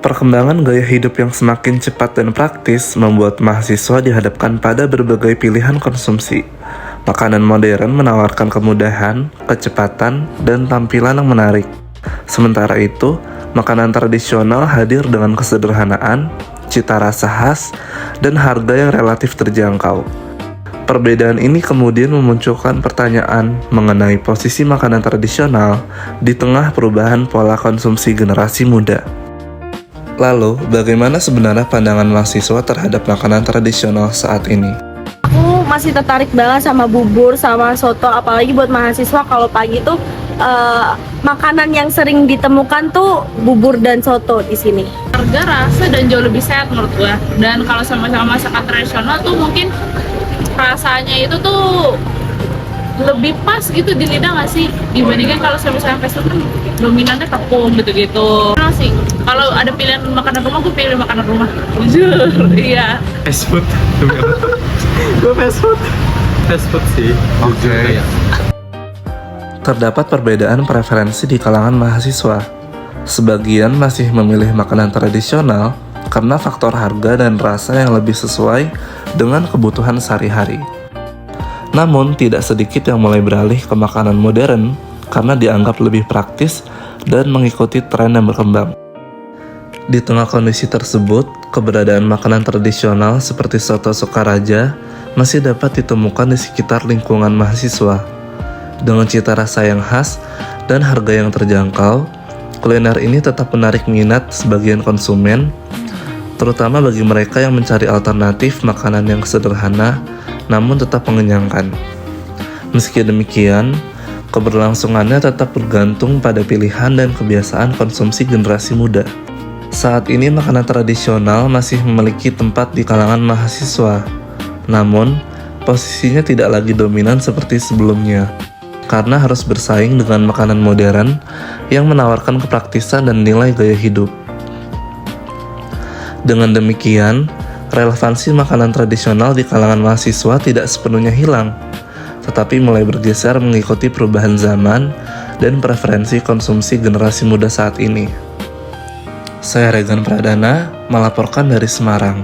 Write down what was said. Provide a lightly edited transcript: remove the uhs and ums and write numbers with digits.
Perkembangan gaya hidup yang semakin cepat dan praktis membuat mahasiswa dihadapkan pada berbagai pilihan konsumsi. Makanan modern menawarkan kemudahan, kecepatan, dan tampilan yang menarik. Sementara itu, makanan tradisional hadir dengan kesederhanaan, cita rasa khas, dan harga yang relatif terjangkau. Perbedaan ini kemudian memunculkan pertanyaan mengenai posisi makanan tradisional di tengah perubahan pola konsumsi generasi muda. Lalu, bagaimana sebenarnya pandangan mahasiswa terhadap makanan tradisional saat ini? Aku masih tertarik banget sama bubur, sama soto, apalagi buat mahasiswa kalau pagi tuh makanan yang sering ditemukan tuh bubur dan soto di sini. Harga, rasa, dan jauh lebih sehat menurut gua. Dan kalau sama-sama masakan tradisional tuh mungkin rasanya itu tuh lebih pas gitu di lidah nggak sih, dibandingkan kalau sama-sama fast food kan dominannya tepung gitu-gitu. Nah sih, kalau ada pilihan makanan rumah, gue pilih makanan rumah. Jujur, iya. Fast food. Gue fast food sih. Oke. Terdapat perbedaan preferensi di kalangan mahasiswa. Sebagian masih memilih makanan tradisional karena faktor harga dan rasa yang lebih sesuai dengan kebutuhan sehari-hari. Namun, tidak sedikit yang mulai beralih ke makanan modern karena dianggap lebih praktis dan mengikuti tren yang berkembang. Di tengah kondisi tersebut, keberadaan makanan tradisional seperti soto Sukaraja masih dapat ditemukan di sekitar lingkungan mahasiswa. Dengan cita rasa yang khas dan harga yang terjangkau, kuliner ini tetap menarik minat sebagian konsumen, terutama bagi mereka yang mencari alternatif makanan yang sederhana namun tetap mengenyangkan. Meski demikian, keberlangsungannya tetap bergantung pada pilihan dan kebiasaan konsumsi generasi muda. Saat ini makanan tradisional masih memiliki tempat di kalangan mahasiswa, namun posisinya tidak lagi dominan seperti sebelumnya, karena harus bersaing dengan makanan modern yang menawarkan kepraktisan dan nilai gaya hidup. Dengan demikian, relevansi makanan tradisional di kalangan mahasiswa tidak sepenuhnya hilang, tetapi mulai bergeser mengikuti perubahan zaman dan preferensi konsumsi generasi muda saat ini. Saya Regan Pradana, melaporkan dari Semarang.